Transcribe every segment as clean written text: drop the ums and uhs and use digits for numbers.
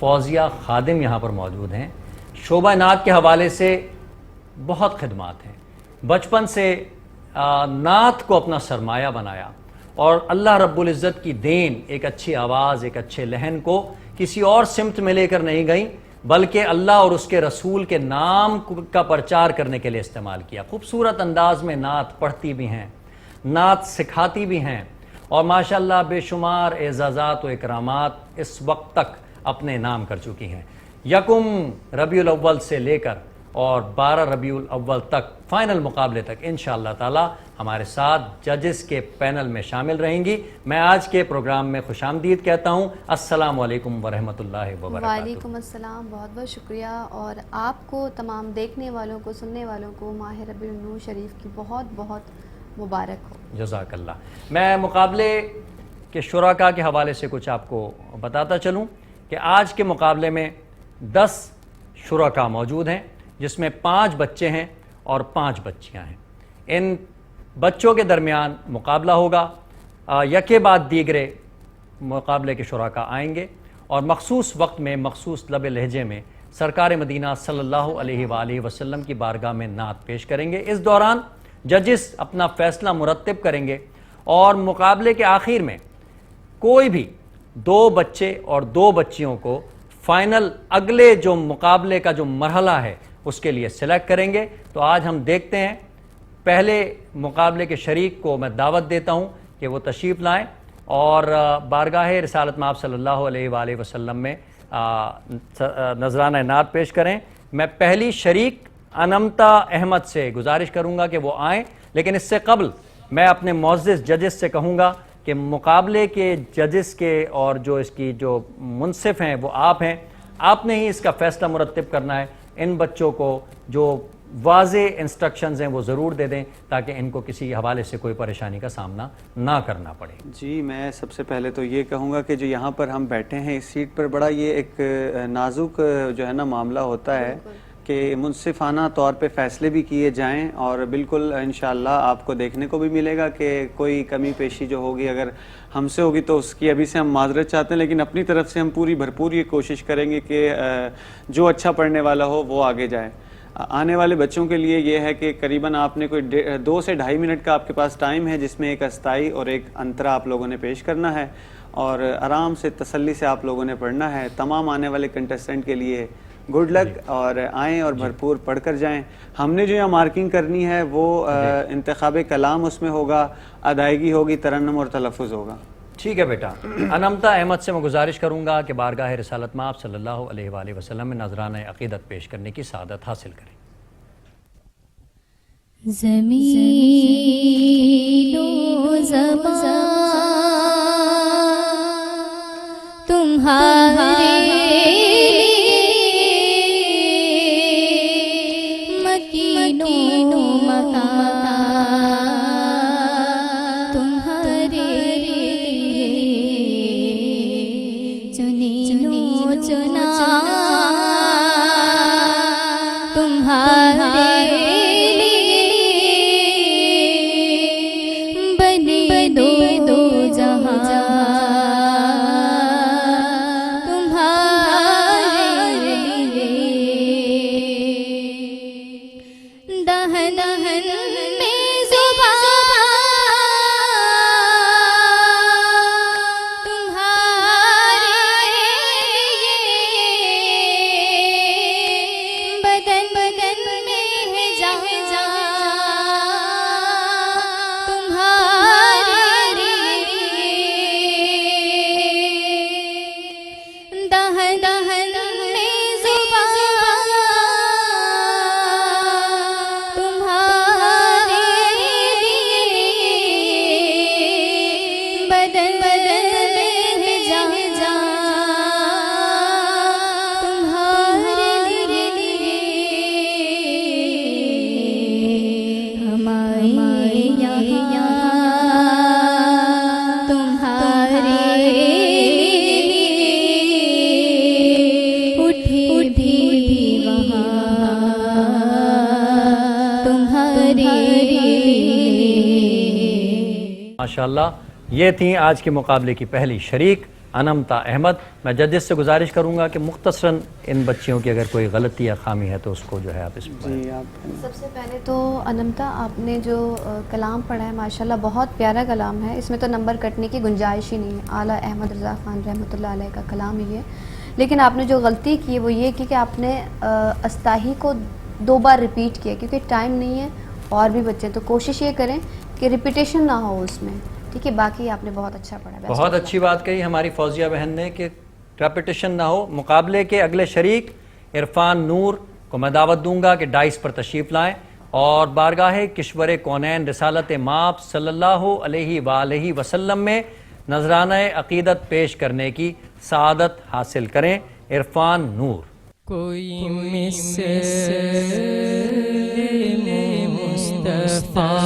فوزیہ خادم یہاں پر موجود ہیں. شعبہ نعت کے حوالے سے بہت خدمات ہیں. بچپن سے نعت کو اپنا سرمایہ بنایا اور اللہ رب العزت کی دین ایک اچھی آواز، ایک اچھے لحن کو کسی اور سمت میں لے کر نہیں گئیں بلکہ اللہ اور اس کے رسول کے نام کا پرچار کرنے کے لیے استعمال کیا. خوبصورت انداز میں نعت پڑھتی بھی ہیں، نعت سکھاتی بھی ہیں اور ماشاءاللہ بے شمار اعزازات و اکرامات اس وقت تک اپنے نام کر چکی ہیں. یکم ربیع الاول سے لے کر اور 12 ربیع الاول تک فائنل مقابلے تک انشاءاللہ تعالی ہمارے ساتھ ججز کے پینل میں شامل رہیں گی. میں آج کے پروگرام میں خوش آمدید کہتا ہوں. السلام علیکم ورحمۃ اللہ وبرکاتہ. وعلیکم السلام. بہت بہت شکریہ اور آپ کو تمام دیکھنے والوں کو، سننے والوں کو ماہ ربیع النور شریف کی بہت بہت مبارک ہو. جزاک اللہ. میں مقابلے کے شرکاء کے حوالے سے کچھ آپ کو بتاتا چلوں کہ آج کے مقابلے میں 10 شرکاء موجود ہیں جس میں 5 بچے ہیں اور 5 بچیاں ہیں. ان بچوں کے درمیان مقابلہ ہوگا. یکے بعد دیگرے مقابلے کے شرکاء آئیں گے اور مخصوص وقت میں مخصوص لب لہجے میں سرکار مدینہ صلی اللہ علیہ وآلہ وسلم کی بارگاہ میں نعت پیش کریں گے. اس دوران ججز اپنا فیصلہ مرتب کریں گے اور مقابلے کے آخر میں کوئی بھی 2 بچے اور 2 بچیوں کو فائنل اگلے جو مقابلے کا جو مرحلہ ہے اس کے لیے سلیکٹ کریں گے. تو آج ہم دیکھتے ہیں. پہلے مقابلے کے شریک کو میں دعوت دیتا ہوں کہ وہ تشریف لائیں اور بارگاہ رسالت مآب صلی اللہ علیہ وآلہ وسلم میں نذرانہ نعت پیش کریں. میں پہلی شریک انمتا احمد سے گزارش کروں گا کہ وہ آئیں، لیکن اس سے قبل میں اپنے معزز ججز سے کہوں گا کہ مقابلے کے ججز کے اور جو اس کی جو منصف ہیں وہ آپ ہیں. آپ نے ہی اس کا فیصلہ مرتب کرنا ہے. ان بچوں کو جو واضح انسٹرکشنز ہیں وہ ضرور دے دیں تاکہ ان کو کسی حوالے سے کوئی پریشانی کا سامنا نہ کرنا پڑے. جی میں سب سے پہلے تو یہ کہوں گا کہ جو یہاں پر ہم بیٹھے ہیں اس سیٹ پر بڑا یہ ایک نازک جو ہے نا معاملہ ہوتا ہے کہ منصفانہ طور پہ فیصلے بھی کیے جائیں اور بالکل انشاءاللہ آپ کو دیکھنے کو بھی ملے گا کہ کوئی کمی پیشی جو ہوگی اگر ہم سے ہوگی تو اس کی ابھی سے ہم معذرت چاہتے ہیں، لیکن اپنی طرف سے ہم پوری بھرپور یہ کوشش کریں گے کہ جو اچھا پڑھنے والا ہو وہ آگے جائے. آنے والے بچوں کے لیے یہ ہے کہ قریباً آپ نے کوئی 2 سے 2.5 منٹ کا آپ کے پاس ٹائم ہے جس میں ایک استائی اور ایک انترا آپ لوگوں نے پیش کرنا ہے اور آرام سے تسلی سے آپ لوگوں نے پڑھنا ہے. تمام آنے والے کنٹیسٹنٹ کے لیے گڈ لک اور آئیں اور بھرپور پڑھ کر جائیں. ہم نے جو یہاں مارکنگ کرنی ہے وہ انتخاب کلام اس میں ہوگا، ادائیگی ہوگی، ترنم اور تلفظ ہوگا. ٹھیک ہے بیٹا. انمتا احمد سے میں گزارش کروں گا کہ بارگاہ رسالت مآب صلی اللہ علیہ وآلہ وسلم میں نذرانہ عقیدت پیش کرنے کی سعادت حاصل کریں. زمین و زمان تمہارے مکین و مکان تمہارے چنین و چنا تمہارے ماشاءاللہ. یہ تھیں آج کے مقابلے کی پہلی شریک انمتا احمد. میں ججز سے گزارش کروں گا کہ مختصراً ان بچیوں کی اگر کوئی غلطی یا خامی ہے تو اس کو جو ہے آپ اس پر. جی آپ سب سے پہلے تو انمتا آپ نے جو کلام پڑھا ہے ماشاءاللہ بہت پیارا کلام ہے، اس میں تو نمبر کٹنے کی گنجائش ہی نہیں ہے. اعلیٰ احمد رضا خان رحمۃ اللہ علیہ کا کلام ہی ہے. لیکن آپ نے جو غلطی کی ہے وہ یہ کی کہ آپ نے استاہی کو 2 بار ریپیٹ کیا، کیونکہ ٹائم نہیں ہے اور بھی بچے، تو کوشش یہ کریں کہ ریپیٹیشن نہ ہو اس میں. ٹھیک ہے، باقی آپ نے بہت اچھا پڑھا. بہت اچھی بات کہی ہماری فوزیہ بہن نے کہ ریپیٹیشن نہ ہو. مقابلے کے اگلے شریک عرفان نور کو میں دعوت دوں گا کہ ڈائس پر تشریف لائیں اور بارگاہ کشور کونین رسالت مآب صلی اللہ علیہ وآلہ وسلم میں نذرانہ عقیدت پیش کرنے کی سعادت حاصل کریں. عرفان نور. کوئی مثل مصطفیٰ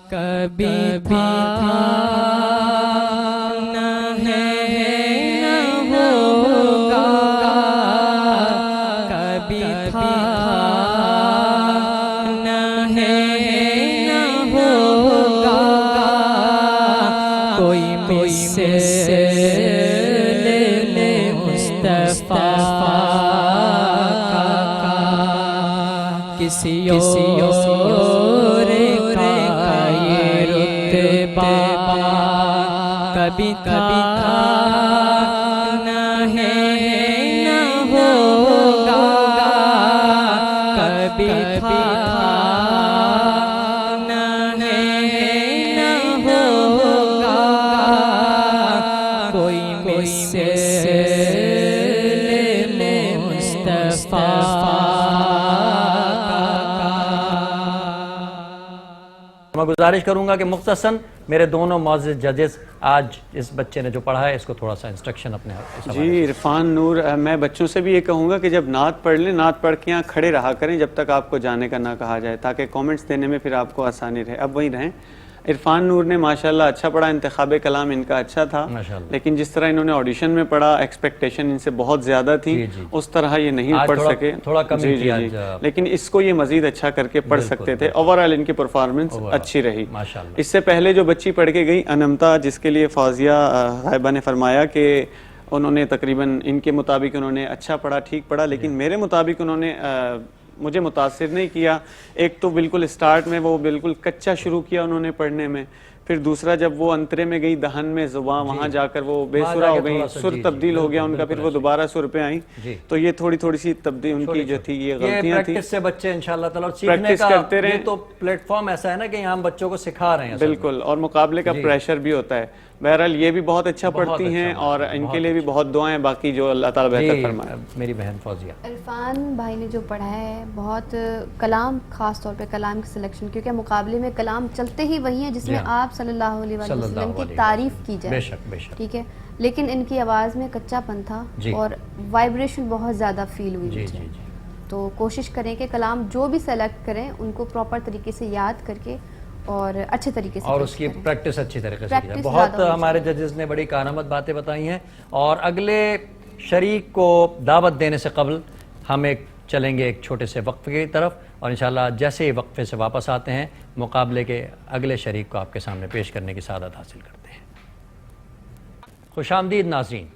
کبھی تھا نہ ہے نہ ہوگا، کبھی تھا نہ ہے نہ ہوگا، کوئی مثل مصطفیٰ کسی اور کا یہ رتبہ کبھی تھا نہ ہے نہ ہوگا، کبھی تھا نہ ہے نہ ہوگا، کوئی مثل مصطفیٰ. میں گزارش کروں گا کہ مختصراً میرے دونوں معزز ججز آج اس بچے نے جو پڑھا ہے اس کو تھوڑا سا انسٹرکشن اپنے جی عرفان نور، میں بچوں سے بھی یہ کہوں گا کہ جب نعت پڑھ لیں، نعت پڑھ کے یہاں کھڑے رہا کریں جب تک آپ کو جانے کا نہ کہا جائے، تاکہ کامنٹس دینے میں پھر آپ کو آسانی رہے. اب وہیں رہیں. عرفان نور نے ماشاءاللہ اچھا پڑھا، انتخاب کلام ان کا اچھا تھا، لیکن جس طرح انہوں نے آڈیشن میں پڑھا ایکسپیکٹیشن ان سے بہت زیادہ تھی، اس طرح یہ نہیں پڑھ سکے. لیکن اس کو یہ مزید اچھا کر کے پڑھ سکتے تھے. اوورآل ان کی پرفارمنس اچھی رہی. اس سے پہلے جو بچی پڑھ کے گئی انمتا، جس کے لیے فوزیہ صاحبہ نے فرمایا کہ انہوں نے تقریباً ان کے مطابق انہوں نے اچھا پڑھا، ٹھیک پڑھا، لیکن میرے مطابق انہوں نے مجھے متاثر نہیں کیا. ایک تو بالکل اسٹارٹ میں وہ بالکل کچا شروع کیا انہوں نے پڑھنے میں، پھر دوسرا جب وہ انترے میں گئی دہن میں زباں، وہاں جا کر وہ بے سرا ہو گئی، سر تبدیل ہو گیا ان کا، پھر وہ دوبارہ سر پہ آئیں. تو یہ تھوڑی سی تبدیل ان کی جو تھی یہ غلطیاں تھیں. پریکٹس سے بچے انشاءاللہ تعالی سیکھنے کا کرتے رہے. یہ تو پلیٹ فارم ایسا ہے نا کہ یہاں ہم بچوں کو سکھا رہے ہیں. بالکل، اور مقابلے کا پریشر بھی ہوتا ہے. بہرحال یہ بھی بہت اچھا پڑھتی ہیں اور ان کے لیے بھی بہت دعائیں، باقی جو اللہ تعالیٰ بہتر فرمائے. میری بہن فوزیہ. عرفان بھائی نے جو پڑھا ہے بہت کلام، خاص طور پہ کلام کی سلیکشن، کیونکہ مقابلے میں کلام چلتے ہی وہی ہیں جس میں آپ صلی اللہ علیہ وسلم کی تعریف کی جائے. ٹھیک ہے، لیکن ان کی آواز میں کچا پن تھا اور وائبریشن بہت زیادہ فیل ہوئی مجھے. تو کوشش کریں کہ کلام جو بھی سلیکٹ کریں ان کو پراپر طریقے سے یاد کر کے اور اچھے طریقے سے، اور اس کی پریکٹس اچھی طریقے سے کی. بہت ہمارے ججز نے بڑی کارآمد باتیں بتائی ہیں. اور اگلے شریک کو دعوت دینے سے قبل ہم چلیں گے ایک چھوٹے سے وقفے کی طرف، اور انشاءاللہ جیسے ہی وقفے سے واپس آتے ہیں مقابلے کے اگلے شریک کو آپ کے سامنے پیش کرنے کی سعادت حاصل کرتے ہیں. خوش آمدید ناظرین.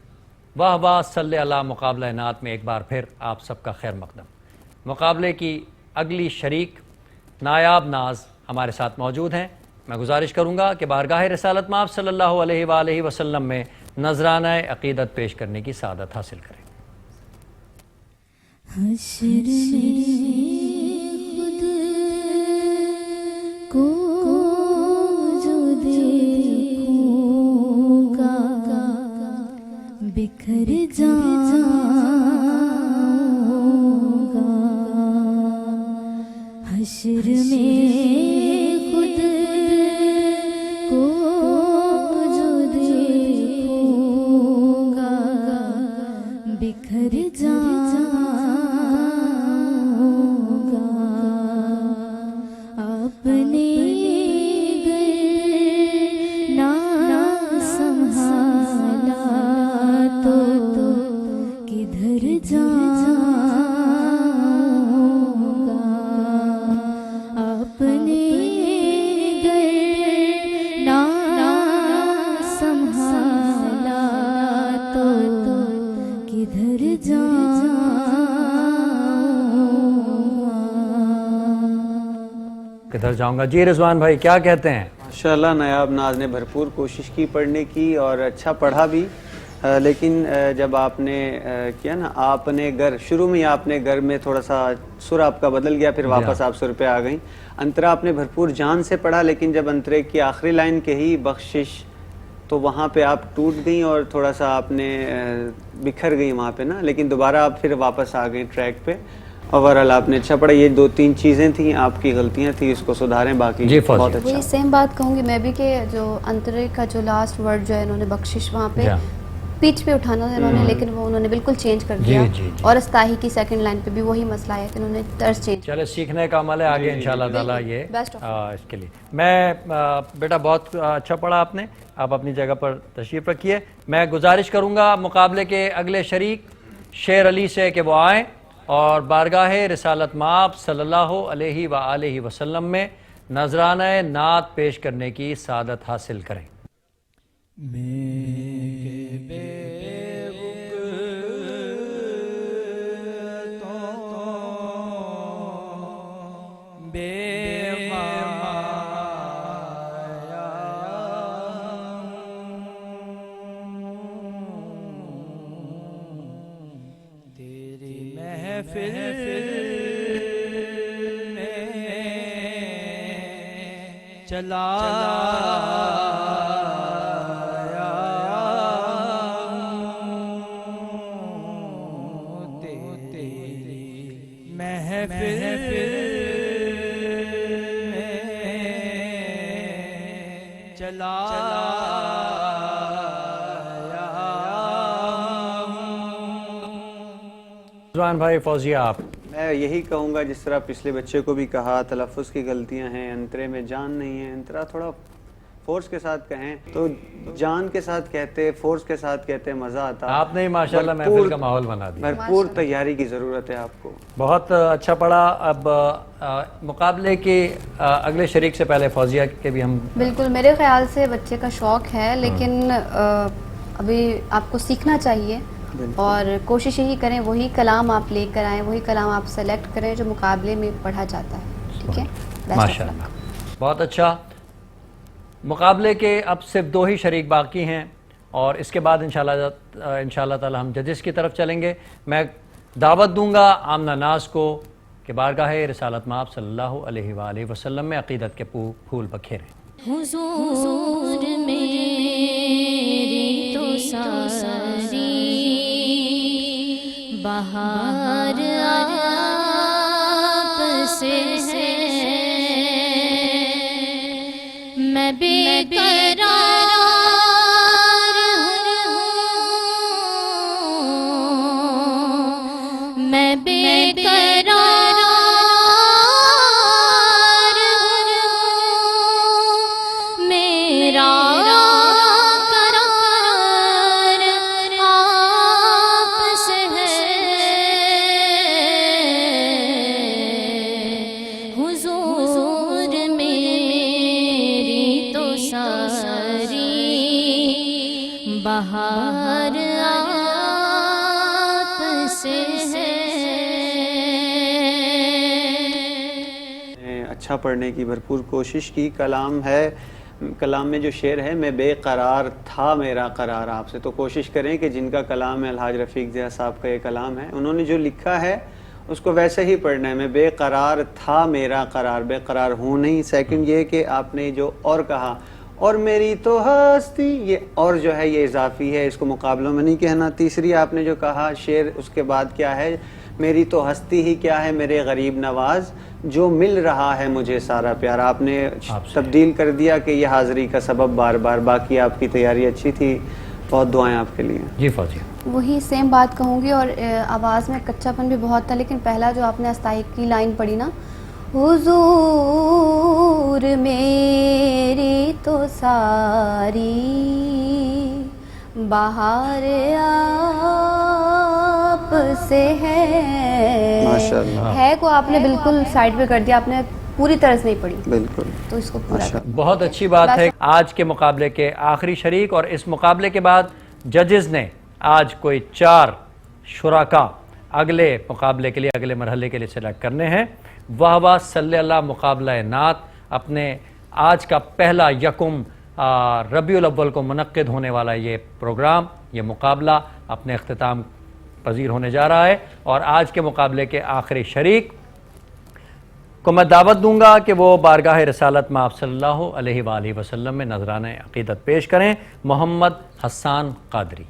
واہ واہ صلی اللہ مقابلہ نعت میں ایک بار پھر آپ سب کا خیر مقدم. مقابلے کی اگلی شریک نایاب ناز ہمارے ساتھ موجود ہیں. میں گزارش کروں گا کہ بارگاہ رسالت مآب صلی اللہ علیہ وآلہ وسلم میں نذرانہ عقیدت پیش کرنے کی سعادت حاصل کریں. حشر میں خود کو جو دیکھوں گا بکھر جاؤں گا. حشر میں خود کو جو دیکھوں گا بکھر جاؤں گا. اپنے ادھر جاؤں گا. جی رضوان بھائی کیا کہتے ہیں؟ ماشاءاللہ نایاب ناز نے بھرپور کوشش کی پڑھنے کی اور اچھا پڑھا بھی، لیکن جب آپ نے کیا نا، آپ نے شروع میں آپ نے گھر میں تھوڑا سا سر آپ کا بدل گیا، پھر واپس آپ سر پہ آ گئیں. انترا آپ نے بھرپور جان سے پڑھا، لیکن جب انترے کی آخری لائن کہی بخشش، تو وہاں پہ آپ ٹوٹ گئیں اور تھوڑا سا آپ نے بکھر گئی وہاں پہ نا، لیکن دوبارہ آپ پھر واپس آ گئیں ٹریک پہ. اوورآل آپ نے اچھا پڑھا. یہ 2-3 چیزیں تھیں آپ کی غلطیاں تھیں، اس کو سدھاریں. باقی جی بہت وہی اچھا. سیم بات کہوں گی میں بھی کہ جو انترے کا جو لاسٹ ورڈ جو ہے انہوں نے بخشش وہاں پہ پیچ پہ اٹھانا تھا انہوں نے، لیکن وہ انہوں نے بالکل چینج کر دیا. اور استاہی کی سیکنڈ لائن پہ بھی وہی مسئلہ ہے کہ انہوں نے طرز چینج. چلے سیکھنے کا عمل ہے آگے انشاءاللہ تعالیٰ. یہ اس کے لیے میں بیٹا بہت اچھا پڑھا آپ نے. آپ اپنی جگہ پر تشریف رکھیے. میں گزارش کروں گا مقابلے کے اگلے شریک شیر علی سے کہ وہ آئیں اور بارگاہ رسالت مآب صلی اللہ علیہ وآلہ وسلم میں نذرانہ نعت پیش کرنے کی سعادت حاصل کریں. چلا تیری محفل چلا. رضوان بھائی فوزیہ آپ؟ میں یہی کہوں گا جس طرح پچھلے بچے کو بھی کہا، تلفظ کی غلطیاں ہیں، انترے میں جان نہیں ہے. انترا تھوڑا فورس کے ساتھ کہیں تو جان کے ساتھ کہتے، فورس کے ساتھ کہتے مزہ آتا. آپ نے ماشاءاللہ محفل کا ماحول بنا دیا. بھرپور تیاری کی ضرورت ہے آپ کو. بہت اچھا پڑھا. اب مقابلے کے اگلے شریک سے پہلے فوزیہ کے بھی ہم بالکل میرے خیال سے بچے کا شوق ہے، لیکن ابھی آپ کو سیکھنا چاہیے اور کوشش یہی کریں وہی کلام آپ لے کر آئیں، وہی کلام آپ سلیکٹ کریں جو مقابلے میں پڑھا جاتا ہے. ٹھیک ہے، ماشاءاللہ بہت اچھا. مقابلے کے اب صرف 2 ہی شریک باقی ہیں اور اس کے بعد انشاءاللہ تعالی ہم ججز کی طرف چلیں گے. میں دعوت دوں گا آمنہ ناز کو کہ بارگاہ رسالت مآب صلی اللہ علیہ وآلہ وسلم میں عقیدت کے پھول بکھیریں. حضور میری تو ساری بہار آپ سے ہے، میں بے قرار ہوں، میں بے قرار ہوں، میرا قرار آپ سے ہے. حضور میری تو ساری بہار آپ سے ہے. اچھا پڑھنے کی بھرپور کوشش کی. کلام ہے، کلام میں جو شعر ہے میں بے قرار تھا میرا قرار آپ سے، تو کوشش کریں کہ جن کا کلام ہے الحاج رفیق ضیاء صاحب کا یہ کلام ہے، انہوں نے جو لکھا ہے اس کو ویسے ہی پڑھنا ہے. میں بے قرار تھا میرا قرار، بے قرار ہوں نہیں. سیکنڈ یہ کہ آپ نے جو اور کہا اور میری تو ہستی، یہ اور جو ہے یہ اضافی ہے، اس کو مقابلوں میں نہیں کہنا. تیسری آپ نے جو کہا شعر اس کے بعد کیا ہے، میری تو ہستی ہی کیا ہے میرے غریب نواز، جو مل رہا ہے مجھے سارا پیار. آپ نے تبدیل کر دیا کہ یہ حاضری کا سبب بار بار. باقی آپ کی تیاری اچھی تھی، بہت دعائیں آپ کے لیے. جی فوزیہ وہی سیم بات کہوں گی. اور آواز میں کچا پن بھی بہت تھا، لیکن پہلا جو آپ نے استائق کی لائن پڑھی نا، حضور میری تو ساری بہار آپ سے ہے، ماشاءاللہ ہے کو آپ نے بالکل سائڈ پہ کر دیا، آپ نے پوری طرح سے نہیں پڑھی. بالکل تو اس کو پورا کر. بہت اچھی بات ہے. آج کے مقابلے کے آخری شریک اور اس مقابلے کے بعد ججز نے آج کوئی 4 شرکا اگلے مقابلے کے لیے، اگلے مرحلے کے لیے سلیکٹ کرنے ہیں. واہ واہ صلی اللہ مقابلہ نعت اپنے آج کا پہلا یکم ربیع الاول کو منعقد ہونے والا یہ پروگرام، یہ مقابلہ اپنے اختتام پذیر ہونے جا رہا ہے، اور آج کے مقابلے کے آخری شریک کو میں دعوت دوں گا کہ وہ بارگاہ رسالت میں آپ صلی اللہ علیہ وآلہ وسلم میں نذرانِ عقیدت پیش کریں۔ محمد حسان قادری۔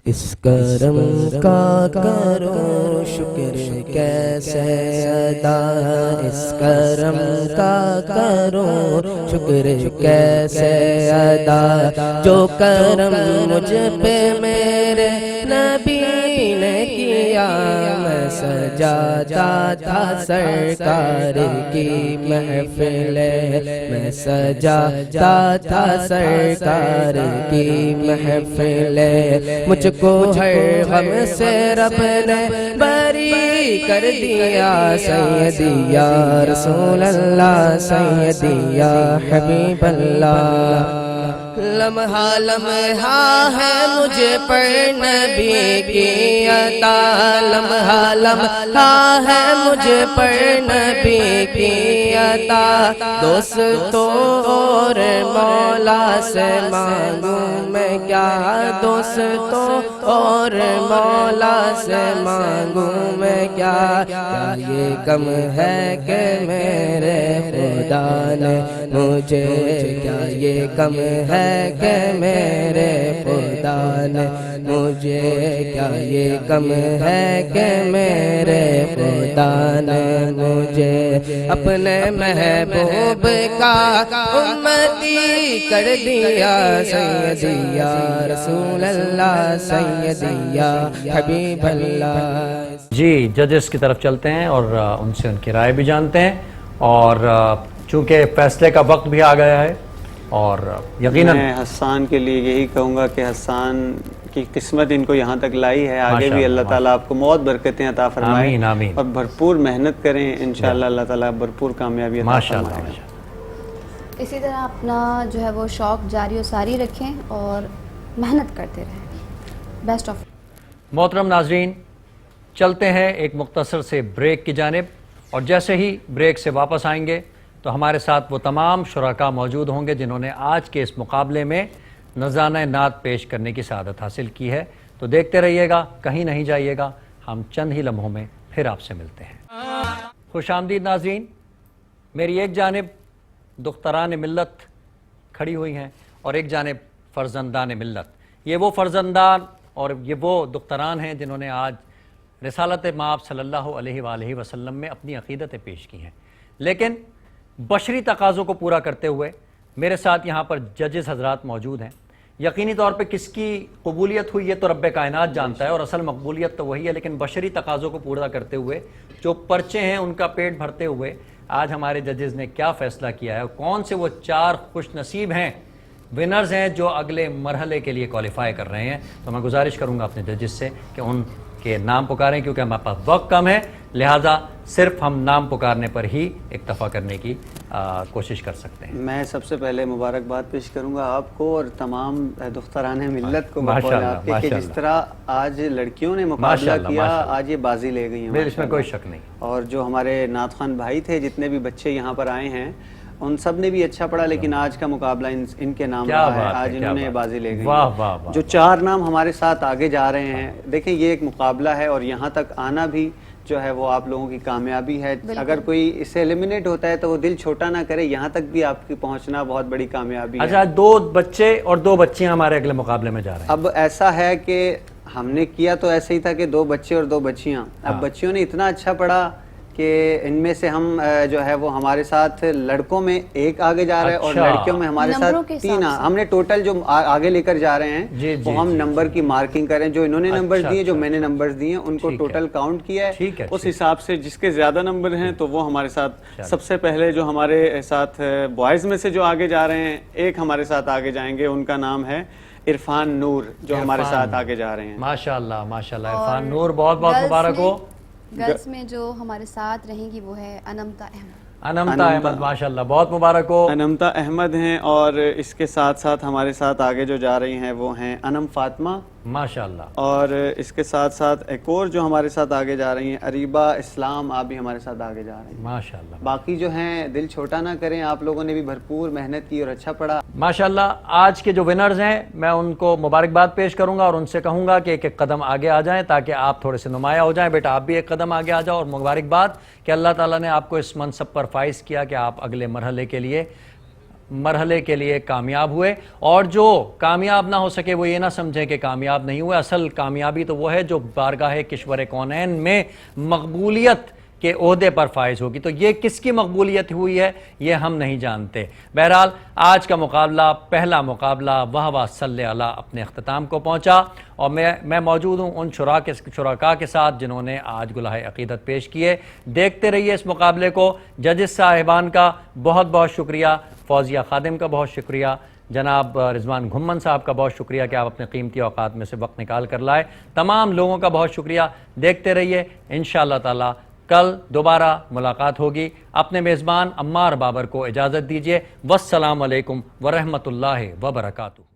اس کرم کا کرو شکر کیسے ادا، اس کرم کا کرو شکر کیسے ادا، جو کرم مجھ پہ میرے نبی نے کیا، میں سجاتا تھا سرکار کی محفل، میں سجاتا تھا سرکار کی محفل، مجھ کو ہر غم سے رب نے بری کر دیا، سیدی یا رسول اللہ، سیدی یا حبیب اللہ۔ لمحہ لمحہ ہے مجھے پر نبی کی عطا، لمحہ لمحہ ہے مجھے پر نبی کی عطا، دوستوں اور مولا سے مانگوں میں کیا، دوستوں اور مولا سے مانگوں میں کیا، کیا یہ کم ہے کہ میرے خدا نے مجھے، کیا یہ کم ہے کہ میرے خدا نے مجھے، کیا یہ کم ہے کہ میرے خدا نے مجھے اپنے محبوب کا امتی کر دیا، سیدی یا رسول اللہ، سیدی یا حبیب اللہ۔ جی ججز کی طرف چلتے ہیں اور ان سے ان کی رائے بھی جانتے ہیں، اور چونکہ فیصلے کا وقت بھی آ گیا ہے، اور یقیناً میں حسان کے لیے یہی کہوں گا کہ حسان کی قسمت ان کو یہاں تک لائی ہے، آگے بھی اللہ تعالیٰ آپ کو بہت برکتیں عطا فرمائے، آمین آمین، اور بھرپور محنت کریں، انشاءاللہ اللہ تعالیٰ بھرپور کامیابی عطا ماشاءاللہ فرمائے۔ ماشاءاللہ۔ اسی طرح اپنا جو ہے وہ شوق جاری و ساری رکھیں اور محنت کرتے رہیں۔ Best of. محترم ناظرین، چلتے ہیں ایک مختصر سے بریک کی جانب، اور جیسے ہی بریک سے واپس آئیں گے تو ہمارے ساتھ وہ تمام شرکاء موجود ہوں گے جنہوں نے آج کے اس مقابلے میں نذرانہ نعت پیش کرنے کی سعادت حاصل کی ہے۔ تو دیکھتے رہیے گا، کہیں نہیں جائیے گا، ہم چند ہی لمحوں میں پھر آپ سے ملتے ہیں۔ خوش آمدید ناظرین، میری ایک جانب دختران ملت کھڑی ہوئی ہیں اور ایک جانب فرزندان ملت۔ یہ وہ فرزندان اور یہ وہ دختران ہیں جنہوں نے آج رسالت مآب صلی اللہ علیہ وآلہ وسلم میں اپنی عقیدتیں پیش کی ہیں، لیکن بشری تقاضوں کو پورا کرتے ہوئے میرے ساتھ یہاں پر ججز حضرات موجود ہیں۔ یقینی طور پہ کس کی قبولیت ہوئی یہ تو رب کائنات جانتا ہے، اور اصل مقبولیت تو وہی ہے، لیکن بشری تقاضوں کو پورا کرتے ہوئے جو پرچے ہیں ان کا پیٹ بھرتے ہوئے آج ہمارے ججز نے کیا فیصلہ کیا ہے، کون سے وہ 4 خوش نصیب ہیں، ونرز ہیں جو اگلے مرحلے کے لیے کوالیفائی کر رہے ہیں۔ تو میں گزارش کروں گا اپنے ججز سے کہ ان کے نام پکاریں، کیونکہ ہمارے پاس وقت کم ہے، لہٰذا صرف ہم نام پکارنے پر ہی اکتفا کرنے کی کوشش کر سکتے ہیں۔ میں سب سے پہلے مبارکباد پیش کروں گا آپ کو اور تمام دختران ملت کو، ماشاءاللہ، آپ کے کہ ماشاءاللہ۔ جس طرح آج لڑکیوں نے مقابلہ ماشاءاللہ، کیا، ماشاءاللہ۔ آج یہ بازی لے گئی ہیں اس میں ماشاءاللہ۔ کوئی شک نہیں۔ اور جو ہمارے نعت خوان بھائی تھے، جتنے بھی بچے یہاں پر آئے ہیں، ان سب نے بھی اچھا پڑھا، لیکن آج کا مقابلہ ان کے نام رہا ہے، آج انہوں نے بازی لے گئی۔ واہ واہ واہ۔ جو 4 نام ہمارے ساتھ آگے جا رہے ہیں، دیکھیں یہ ایک مقابلہ ہے اور یہاں تک آنا بھی جو ہے وہ آپ لوگوں کی کامیابی ہے۔ اگر کوئی اس سے ایلیمنیٹ ہوتا ہے تو وہ دل چھوٹا نہ کرے، یہاں تک بھی آپ کی پہنچنا بہت بڑی کامیابی ہے۔ اچھا، 2 بچے اور 2 بچیاں ہمارے اگلے مقابلے میں جا رہے ہیں۔ اب ایسا ہے کہ ہم نے کیا تو ایسے ہی تھا کہ 2 بچے اور 2 بچیاں، اب بچیوں نے اتنا اچھا پڑھا کہ ان میں سے ہم جو ہے وہ ہمارے ساتھ لڑکوں میں 1 آگے جا رہا ہے اور لڑکیوں میں ہمارے ساتھ 3۔ ہم نے ٹوٹل جو آگے لے کر جا رہے ہیں وہ ہم نمبر کی مارکنگ کریں، جو انہوں نے نمبر دیے، جو میں نے نمبر دیے ان کو ٹوٹل کاؤنٹ کیا ہے، اس حساب سے جس کے زیادہ نمبر ہیں تو وہ ہمارے ساتھ سب سے پہلے جو ہمارے ساتھ بوائز میں سے جو آگے جا رہے ہیں، ایک ہمارے ساتھ آگے جائیں گے، ان کا نام ہے عرفان نور، جو ہمارے ساتھ آگے جا رہے ہیں۔ ماشاءاللہ ماشاءاللہ، عرفان نور بہت بہت مبارک ہو۔ گرلز میں جو ہمارے ساتھ رہیں گی وہ ہے انمتا احمد۔ انمتا احمد، ماشاءاللہ، بہت مبارک ہو۔ انمتا احمد ہیں، اور اس کے ساتھ ساتھ ہمارے ساتھ آگے جو جا رہی ہیں وہ ہیں انم فاطمہ، ماشاءاللہ، اور اس کے ساتھ ساتھ ایک اور جو ہمارے ساتھ آگے جا رہی ہیں اریبہ اسلام، آپ بھی ہمارے ساتھ آگے جا رہے ہیں ماشاءاللہ۔ باقی جو ہیں دل چھوٹا نہ کریں، آپ لوگوں نے بھی بھرپور محنت کی اور اچھا پڑھا۔ ماشاءاللہ، آج کے جو ونرز ہیں میں ان کو مبارکباد پیش کروں گا اور ان سے کہوں گا کہ ایک ایک قدم آگے آ جائیں تاکہ آپ تھوڑے سے نمایاں ہو جائیں۔ بیٹا آپ بھی ایک قدم آگے آ جاؤ، اور مبارکباد کہ اللہ تعالیٰ نے آپ کو اس منصب پر فائز کیا کہ آپ اگلے مرحلے کے لیے کامیاب ہوئے، اور جو کامیاب نہ ہو سکے وہ یہ نہ سمجھیں کہ کامیاب نہیں ہوئے۔ اصل کامیابی تو وہ ہے جو بارگاہ کشور کونین میں مقبولیت کے عہدے پر فائز ہوگی۔ تو یہ کس کی مقبولیت ہوئی ہے یہ ہم نہیں جانتے۔ بہرحال آج کا مقابلہ، پہلا مقابلہ واہ واہ صلی اللہ اپنے اختتام کو پہنچا، اور میں موجود ہوں ان شرکاء کے ساتھ جنہوں نے آج گلہائے عقیدت پیش کیے۔ دیکھتے رہیے اس مقابلے کو۔ ججز صاحبان کا بہت بہت شکریہ، فوزیہ خادم کا بہت شکریہ، جناب رضوان گھمن صاحب کا بہت شکریہ کہ آپ اپنے قیمتی اوقات میں سے وقت نکال کر لائے۔ تمام لوگوں کا بہت شکریہ۔ دیکھتے رہیے، انشاءاللہ تعالی کل دوبارہ ملاقات ہوگی۔ اپنے میزبان عمار بابر کو اجازت دیجیے۔ والسلام علیکم ورحمۃ اللہ وبرکاتہ۔